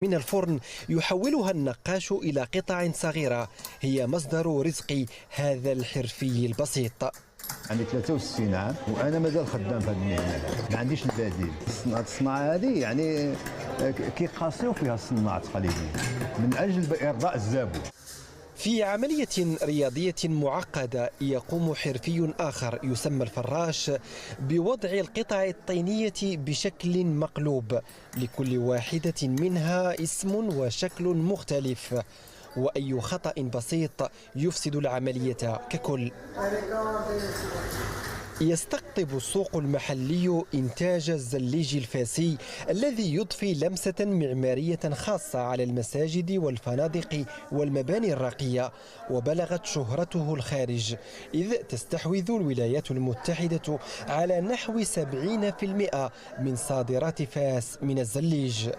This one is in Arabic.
من الفرن يحولها النقاش إلى قطع صغيرة هي مصدر رزق هذا الحرفي البسيط. عندي 63 عام وانا مازال خدام في هذه المهنه، ما عنديش البديل. الصناعه هذه يعني كيقاسيو فيها الصناع التقليدي من اجل ارضاء الزبون. في عملية رياضية معقدة يقوم حرفي آخر يسمى الفراش بوضع القطع الطينية بشكل مقلوب، لكل واحدة منها اسم وشكل مختلف، وأي خطأ بسيط يفسد العملية ككل. يستقطب السوق المحلي إنتاج الزليج الفاسي الذي يضفي لمسة معمارية خاصة على المساجد والفنادق والمباني الراقية، وبلغت شهرته الخارج، إذ تستحوذ الولايات المتحدة على نحو 70% من صادرات فاس من الزليج.